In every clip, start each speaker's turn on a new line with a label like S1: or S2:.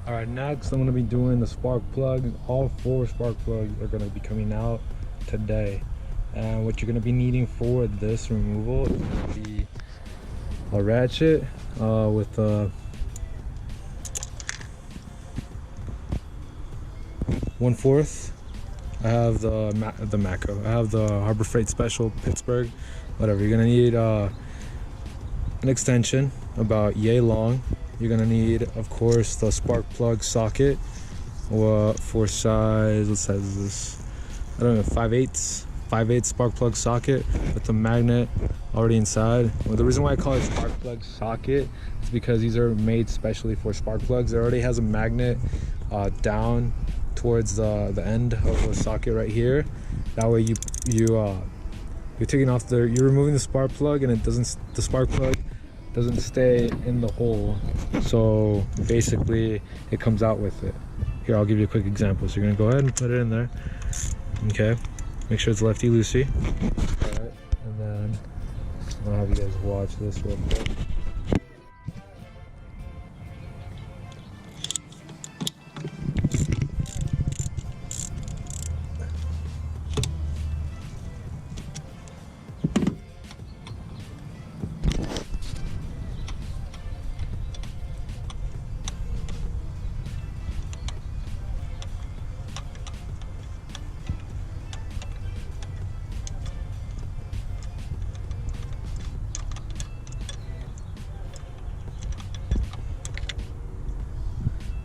S1: All right, next I'm gonna be doing the spark plugs. All 4 spark plugs are gonna be coming out today. And what you're gonna be needing for this removal is gonna be a ratchet with a 1/4. I have the macro. I have the Harbor Freight Special Pittsburgh. Whatever. You're gonna need an extension about yay long. You're gonna need, of course, the spark plug socket. For size, what size is this? I don't know, 5/8 spark plug socket with the magnet already inside. Well, the reason why I call it spark plug socket is because these are made specially for spark plugs. It already has a magnet down towards the end of the socket right here. That way you're taking off you're removing the spark plug, and the spark plug doesn't stay in the hole. So basically it comes out with it. Here, I'll give you a quick example. So you're gonna go ahead and put it in there. Okay, make sure it's lefty loosey. All right, and then I'll have you guys watch this real quick.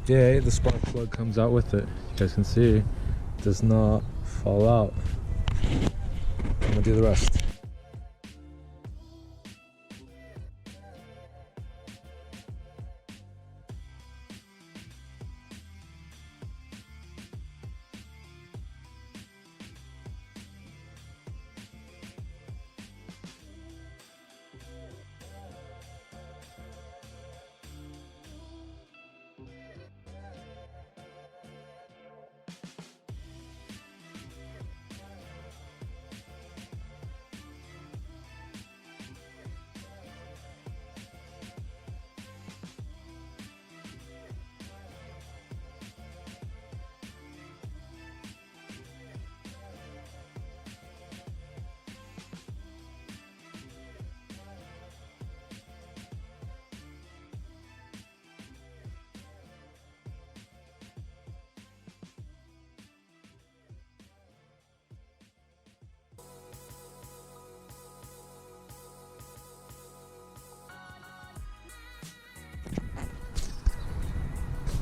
S1: Yeah, the spark plug comes out with it. You guys can see it does not fall out. I'm gonna do the rest.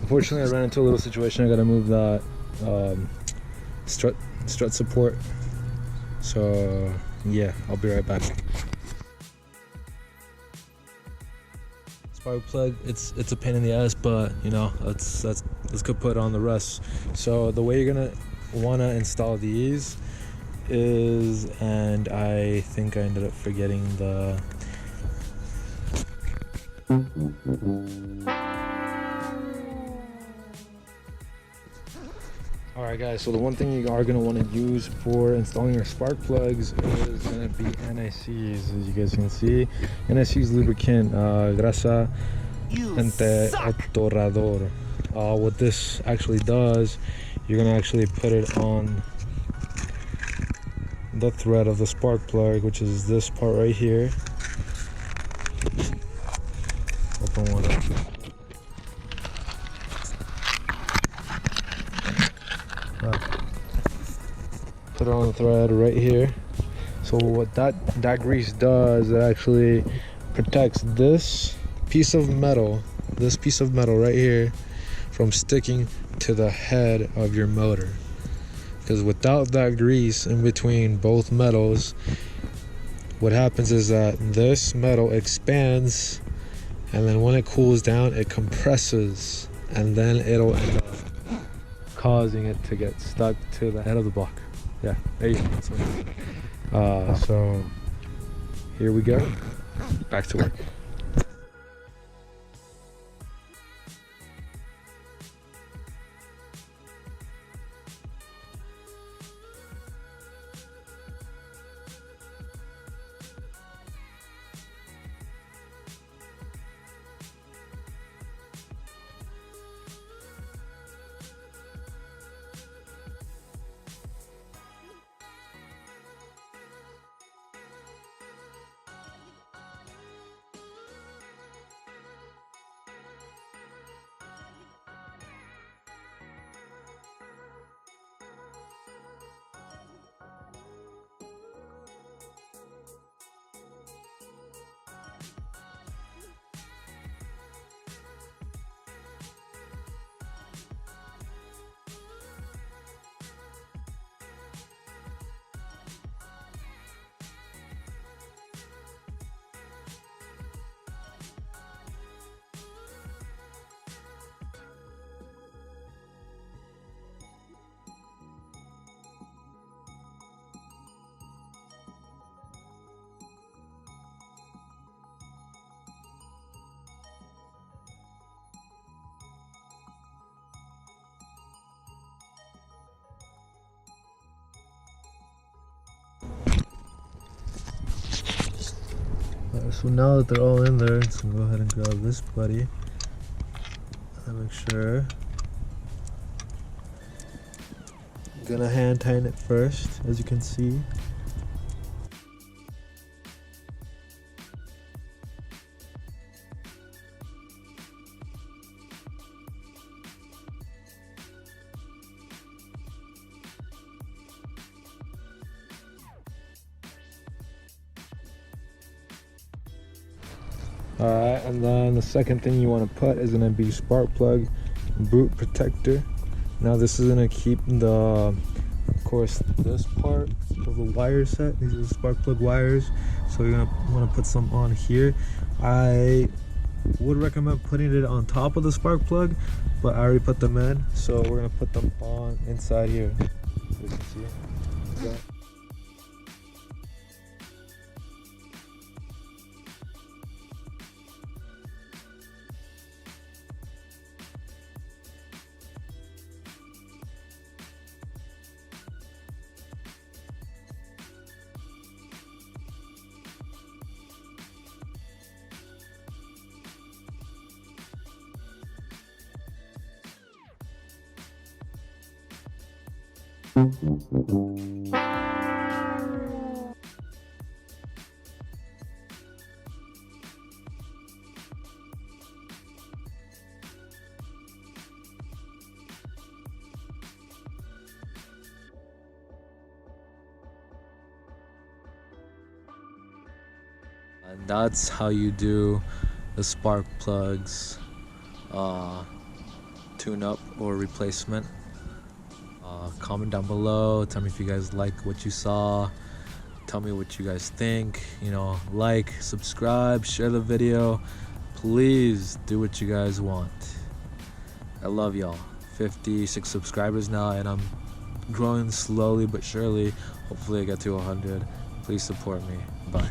S1: Unfortunately, I ran into a little situation. I gotta move that strut support. So yeah, I'll be right back. Spark plug, it's a pain in the ass, but you know, let's go put on the rest. So the way you're gonna wanna install these is, and I think I ended up forgetting the Alright guys, so the one thing you are going to want to use for installing your spark plugs is going to be NICs. As you guys can see, NICs lubricant, grasa anti-atorador. What this actually does, you're going to actually put it on the thread of the spark plug, which is this part right here. Open one up. Put it on the thread right here. So what that grease does, it actually protects this piece of metal right here from sticking to the head of your motor. Because without that grease in between both metals, what happens is that this metal expands, and then when it cools down, it compresses, and then it'll end up causing it to get stuck to the head of the block. Yeah, there you go. So here we go. Back to work. So now that they're all in there, I'm just gonna go ahead and grab this buddy and make sure. I'm gonna hand tighten it first, as you can see. Alright, and then the second thing you want to put is going to be spark plug boot protector. Now this is going to keep the, of course, this part of the wire set. These are the spark plug wires, so you're going to want to put some on here. I would recommend putting it on top of the spark plug, but I already put them in, so we're going to put them on inside here. You can see it. And that's how you do the spark plugs tune-up or replacement. Comment down below, tell me if you guys like what you saw, tell me what you guys think, you know, like, subscribe, share the video, please do what you guys want. I love y'all. 56 subscribers now, and I'm growing slowly but surely. Hopefully I get to 100. Please support me. Bye.